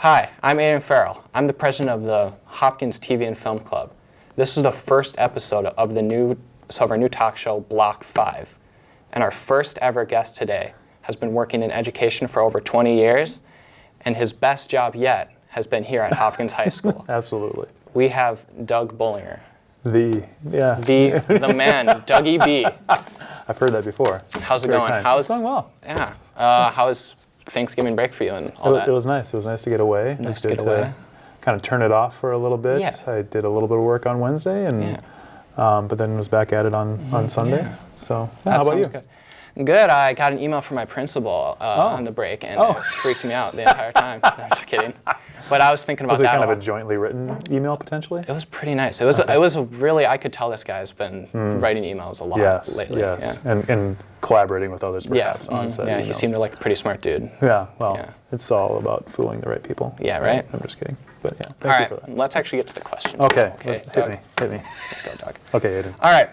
Hi, I'm Aiden Farrell. I'm the president of the Hopkins TV and Film Club. This is the first episode of our new talk show, Block 5. And our first ever guest today has been working in education for over 20 years, and his best job yet has been here at Hopkins High School. Absolutely. We have Doug Bullinger. The man, Dougie B. I've heard that before. How's it going? It's going well. Yeah. How was Thanksgiving break for you and all that? It was nice. It was nice to get away. Nice to get away. Kind of turn it off for a little bit. Yeah. I did a little bit of work on Wednesday, and but then was back at it on Sunday. Yeah. So how about you? Good. I got an email from my principal on the break, and it freaked me out the entire time. I'm just kidding. But I was thinking about that. Was it kind of a jointly written email potentially? It was pretty nice. It was. It was a really. I could tell this guy's been writing emails a lot lately. Yes. Yeah. And collaborating with others perhaps on said emails. He seemed like a pretty smart dude. Yeah. Well, it's all about fooling the right people. Yeah. Right. I'm just kidding. But yeah. Thank you for that. Let's actually get to the questions. Okay. Hit me. Let's go, Doug. Okay, Aiden. All right.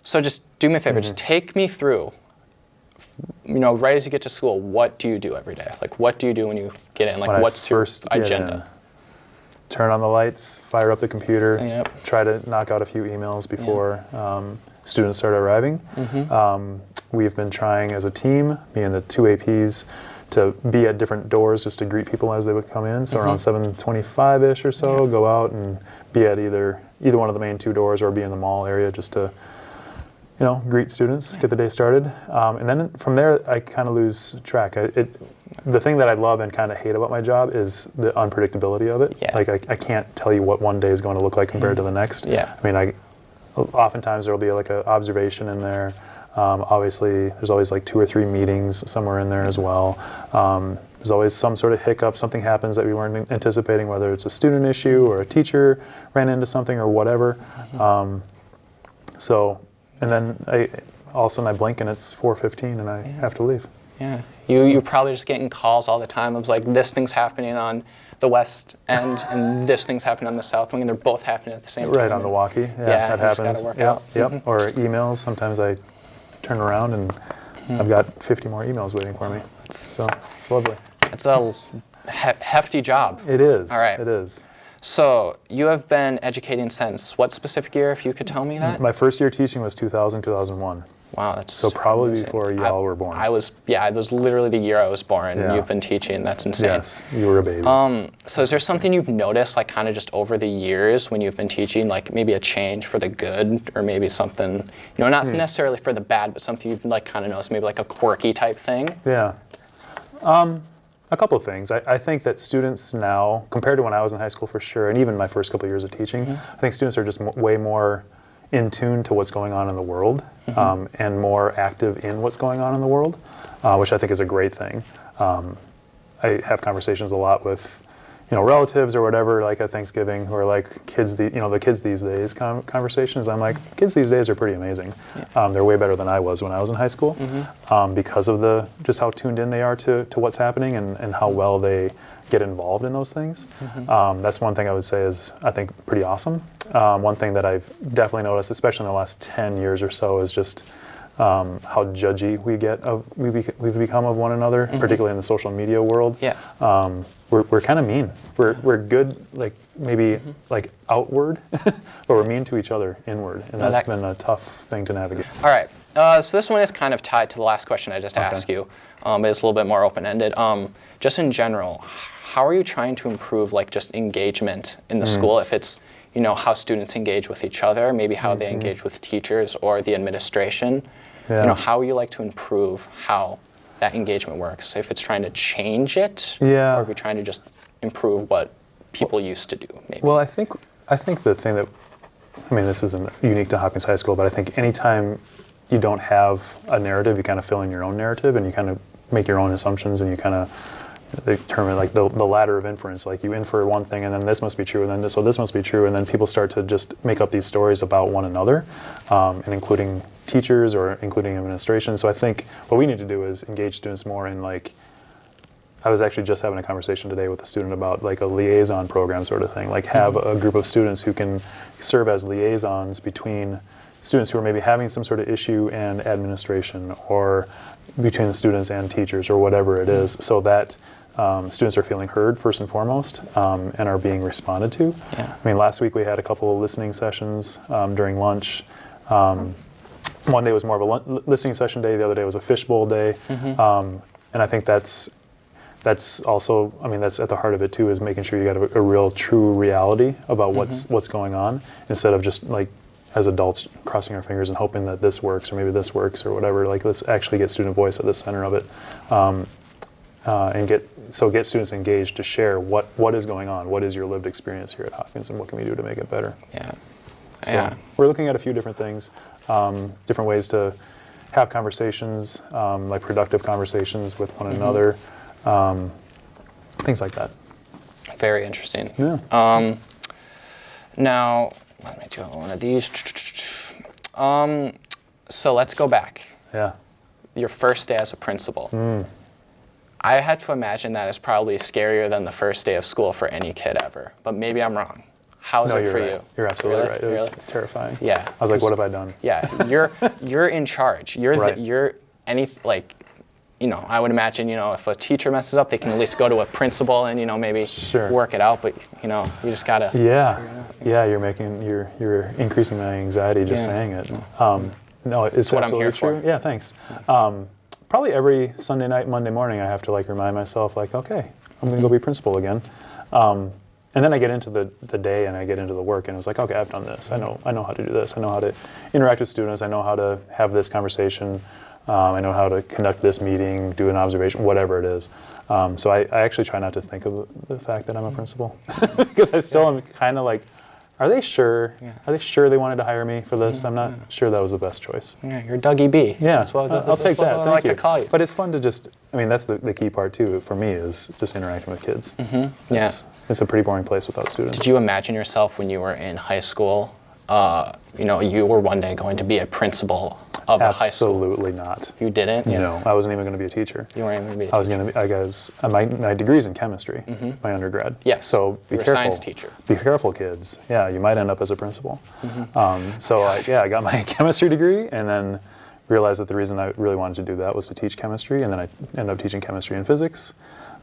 So just do me a favor. Just take me through. Right as you get to school, what do you do every day? Like, what do you do when you get in? Like, what's your agenda? Turn on the lights, fire up the computer, Yep. try to knock out a few emails before students start arriving. We've been trying as a team, me and the two APs, to be at different doors just to greet people as they would come in. So around 7:25-ish or so, go out and be at either one of the main two doors or be in the mall area just to greet students, get the day started. And then from there, I kind of lose track. The thing that I love and kind of hate about my job is the unpredictability of it. Yeah. Like, I can't tell you what one day is going to look like compared to the next. Yeah. I mean, oftentimes there will be like an observation in there. Obviously, there's always like 2 or 3 meetings somewhere in there as well. There's always some sort of hiccup, something happens that we weren't anticipating, whether it's a student issue or a teacher ran into something or whatever. And then all of a sudden I blink and it's 4:15 and I have to leave. Yeah. You're probably just getting calls all the time of like, this thing's happening on the west end and this thing's happening on the south wing, and they're both happening at the same time. Right, on the walkie. Yeah, that happens. Just gotta work out. Yep. Or emails. Sometimes I turn around and I've got 50 more emails waiting for me. So it's lovely. It's a hefty job. It is. All right. It is. So you have been educating since what specific year, if you could tell me that? My first year teaching was 2000, 2001. Wow, that's so probably amazing. Before y'all were born. It was literally the year I was born, and you've been teaching. That's insane. Yes, you were a baby. So is there something you've noticed, like kind of just over the years when you've been teaching, like maybe a change for the good, or maybe something, not necessarily for the bad, but something you've like kind of noticed, maybe like a quirky type thing? Yeah. A couple of things. I think that students now, compared to when I was in high school for sure, and even my first couple of years of teaching, I think students are just way more in tune to what's going on in the world and more active in what's going on in the world, which I think is a great thing. I have conversations a lot with relatives or whatever, like at Thanksgiving, who are like kids, the kids these days conversations. I'm like, kids these days are pretty amazing. They're way better than I was when I was in high school because of just how tuned in they are to what's happening and how well they get involved in those things. That's one thing I would say is, I think, pretty awesome. One thing that I've definitely noticed, especially in the last 10 years or so, is just how judgy we've become of one another, particularly in the social media world. We're kind of mean. We're good, like maybe like outward, but we're mean to each other inward, and that's been a tough thing to navigate. All right. So this one is kind of tied to the last question I just asked you, but it's a little bit more open-ended. Just in general, how are you trying to improve like just engagement in the school? If it's how students engage with each other, maybe how they engage with teachers or the administration. How would you like to improve how that engagement works? If it's trying to change it, or if you're trying to just improve what people used to do, maybe. Well, I think the thing that, this isn't unique to Hopkins High School, but I think anytime you don't have a narrative, you kind of fill in your own narrative and you kind of make your own assumptions, and you kind of determine like the ladder of inference. Like, you infer one thing and then this must be true, and then this must be true, and then people start to just make up these stories about one another, and including teachers or including administration. So I think what we need to do is engage students more in, like, I was actually just having a conversation today with a student about like a liaison program sort of thing, like have a group of students who can serve as liaisons between students who are maybe having some sort of issue and administration, or between the students and teachers, or whatever it is, so that students are feeling heard first and foremost, and are being responded to. Yeah. I mean, last week we had a couple of listening sessions during lunch. One day was more of a listening session day, the other day was a fishbowl day. And I think that's also, I mean, that's at the heart of it too, is making sure you got a real true reality about what's going on, instead of just like as adults crossing our fingers and hoping that this works or maybe this works or whatever. Like, let's actually get student voice at the center of it, and get students engaged to share what is going on, what is your lived experience here at Hopkins, and what can we do to make it better. Yeah. So we're looking at a few different things, different ways to have conversations, like productive conversations with one another, things like that. Very interesting. Yeah. Now, let me do one of these. So let's go back. Yeah. Your first day as a principal. I had to imagine that is probably scarier than the first day of school for any kid ever, but maybe I'm wrong. How is it for you? You're absolutely right. It was Really? terrifying. Yeah. I was like, what have I done? Yeah, you're in charge. Right. I would imagine, if a teacher messes up, they can at least go to a principal and, maybe work it out. But, you just gotta. Yeah. You're increasing my anxiety just saying it. No, it's what I'm absolutely here true. for. Yeah, thanks. Probably every Sunday night, Monday morning, I have to remind myself, okay, I'm gonna go be principal again. And then I get into the day and I get into the work, and it's like, okay, I've done this. I know how to do this. I know how to interact with students. I know how to have this conversation. I know how to conduct this meeting, do an observation, whatever it is. So I actually try not to think of the fact that I'm a principal, because I still am kind of like, are they sure? Yeah. Are they sure they wanted to hire me for this? I'm not sure that was the best choice. Yeah, you're Dougie B. Yeah, that's what I'll take that. I like to call you. But it's fun to that's the key part too for me, is just interacting with kids. It's a pretty boring place without students. Did you imagine yourself when you were in high school, you were one day going to be a principal of a high school? Absolutely not. You didn't? No, I wasn't even going to be a teacher. You weren't even going to be a teacher. My degree's in chemistry, my undergrad. Yes, so be careful. A science teacher. Be careful, kids. Yeah, you might end up as a principal. I got my chemistry degree, and then realized that the reason I really wanted to do that was to teach chemistry, and then I ended up teaching chemistry and physics.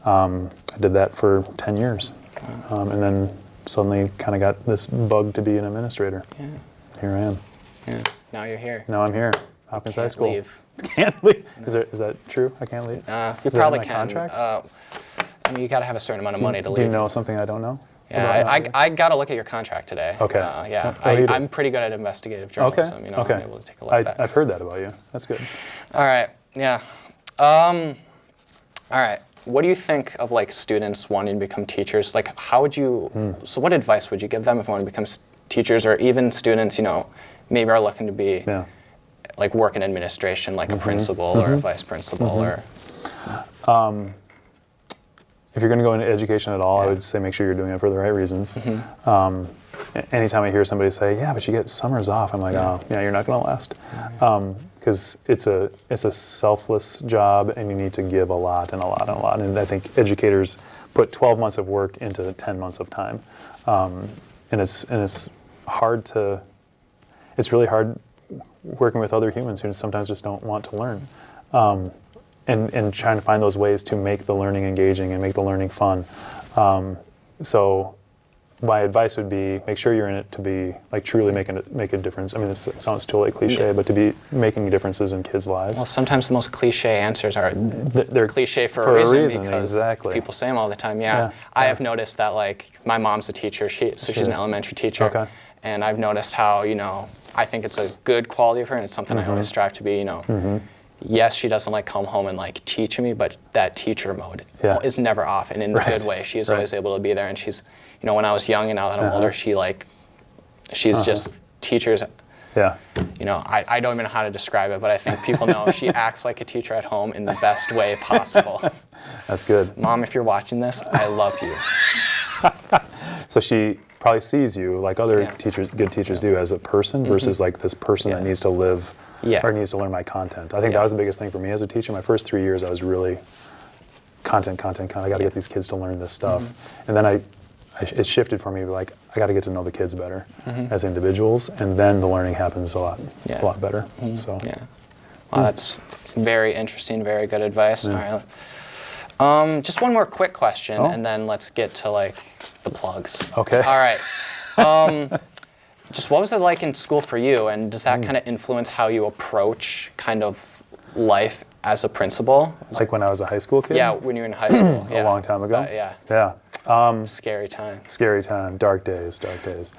I did that for 10 years. And then suddenly kind of got this bug to be an administrator. Yeah. Here I am. Yeah. Now you're here. Now I'm here. Hopkins High School. Leave. Can't leave. No. Is that true? I can't leave? You probably can. Contract? You got to have a certain amount of money to leave. Do you know something I don't know? Yeah, I got to look at your contract today. Okay. I'm pretty good at investigative journalism. Okay. I'm able to take a look at that. I've heard that about you. That's good. All right. Yeah. All right. What do you think of students wanting to become teachers? How would you? So, what advice would you give them if they want to become teachers, or even students? Maybe are looking to be work in administration, like a principal or a vice principal, or. If you're going to go into education at all, I would say make sure you're doing it for the right reasons. Anytime I hear somebody say, "Yeah, but you get summers off," I'm like, "Oh, yeah, you're not going to last," because it's a selfless job, and you need to give a lot and a lot and a lot. And I think educators put 12 months of work into 10 months of time, and it's hard to. It's really hard working with other humans who sometimes just don't want to learn. And trying to find those ways to make the learning engaging and make the learning fun. So my advice would be, make sure you're in it to be truly make a difference. I mean, this sounds totally cliche, but to be making differences in kids' lives. Well, sometimes the most cliche answers are they're cliche for a reason because people say them all the time. Yeah. I have noticed that my mom's a teacher, she's an elementary teacher, and I've noticed how I think it's a good quality of her, and it's something I always strive to be. Yes, she doesn't come home and teach me, but that teacher mode is never off, and in a good way. She is always able to be there, and she's, when I was young and now that I'm older, she's just teachers. Yeah. I don't even know how to describe it, but I think people know she acts like a teacher at home in the best way possible. That's good. Mom, if you're watching this, I love you. So she probably sees you like other good teachers do, as a person versus this person that needs to live or needs to learn my content. I think that was the biggest thing for me as a teacher. My first 3 years, I was really content. I got to get these kids to learn this stuff. And then it shifted for me, I got to get to know the kids better as individuals, and then the learning happens a lot better. So well, that's very interesting, very good advice. All Just one more quick question, Oh. and then let's get to like the plugs. Okay. All right. Just what was it like in school for you, and does that kind of influence how you approach kind of life as a principal? Like when I was a high school kid? Yeah, when you were in high school. A long time ago? Yeah. Yeah. Scary time. Scary time, dark days, dark days.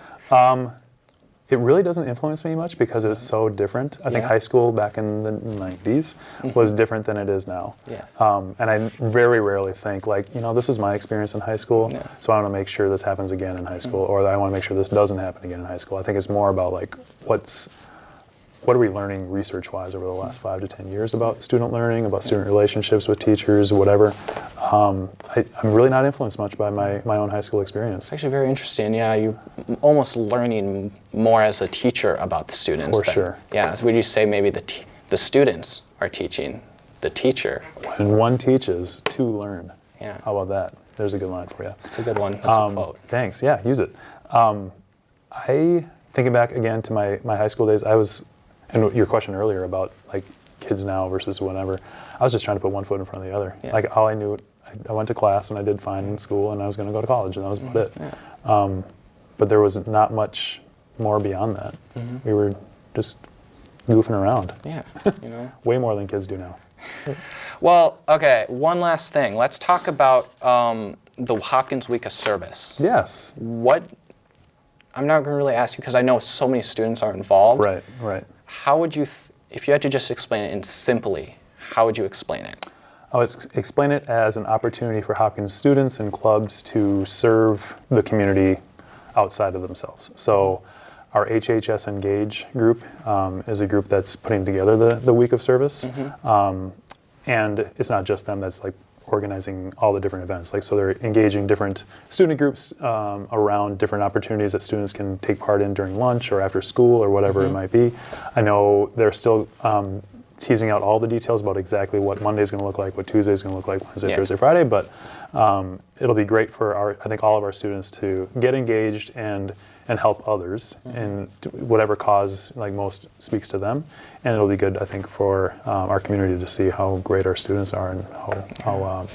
It really doesn't influence me much because it's so different. I think Yeah. high school back in the 90s was different than it is now. Yeah. And I very rarely think like, this is my experience in high school, Yeah. so I want to make sure this happens again in high school, or I want to make sure this doesn't happen again in high school. I think it's more about like, what are we learning research-wise over the last 5 to 10 years about student learning, about student relationships with teachers, whatever. I'm really not influenced much by my own high school experience. It's actually very interesting. Yeah, you almost learning more as a teacher about the students. For sure. Yeah, so would you say maybe the students are teaching the teacher? When one teaches, two learn. Yeah. How about that? There's a good line for you. It's a good one. That's a quote. Thanks. Yeah, use it. Thinking back again to my high school days, and your question earlier about like kids now versus whenever, I was just trying to put one foot in front of the other. Yeah. Like all I knew, I went to class and I did fine in school and I was going to go to college and that was about it. Yeah. But there was not much more beyond that. We were just goofing around. Yeah, Way more than kids do now. Well, okay, one last thing. Let's talk about the Hopkins Week of Service. Yes. I'm not going to really ask you because I know so many students are involved. Right. How would you, if you had to just explain it simply, how would you explain it? I would explain it as an opportunity for Hopkins students and clubs to serve the community outside of themselves. So our HHS Engage group is a group that's putting together the week of service. And it's not just them that's like organizing all the different events. Like, so they're engaging different student groups around different opportunities that students can take part in during lunch or after school or whatever it might be. I know they're still teasing out all the details about exactly what Monday's going to look like, what Tuesday's going to look like, Wednesday, Thursday, Friday, but it'll be great for I think all of our students to get engaged and help others in whatever cause like most speaks to them, and it'll be good I think for our community to see how great our students are and how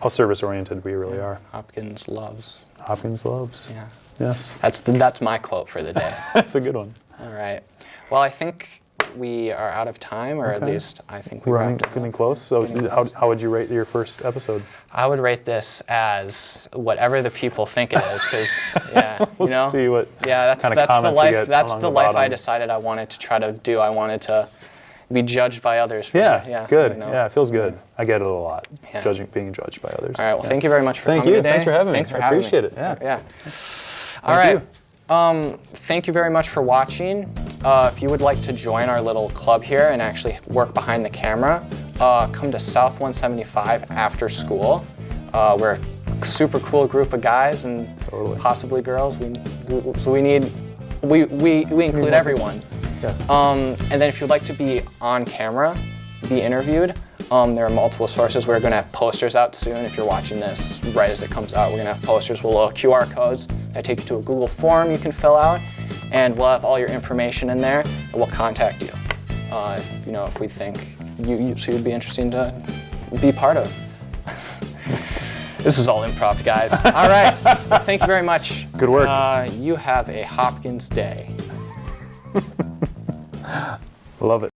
service oriented we really are. Hopkins loves. Hopkins loves. Yeah. Yes. That's my quote for the day. That's a good one. All right. Well, I think we are out of time, or at least I think we We're wrapped it getting up. close. So Getting close. how would you rate your first episode? I would rate this as whatever the people think it is, because We'll see what that's kind of the comments we life. get That's along the the life I bottom. decided I wanted to try to do. I wanted to be judged by others. For Good. you know. Yeah, it feels good. I get it a lot. Yeah. Being judged by others. All right. Well, thank you very much for Thank coming you. today. Thanks for having me. Thanks for I having appreciate me. it. Yeah. Yeah. All right. Thank you very much for watching. If you would like to join our little club here and actually work behind the camera, come to South 175 after school. We're a super cool group of guys and possibly girls. We include everyone. Yes. And then if you'd like to be on camera, be interviewed, there are multiple sources. We're going to have posters out soon. If you're watching this right as it comes out, we're going to have posters with little QR codes that take you to a Google form you can fill out, and we'll have all your information in there, and we'll contact you if we think you'd be interesting to be part of. This is all improv, guys. All right. Well, thank you very much. Good work. You have a Hopkins day. Love it.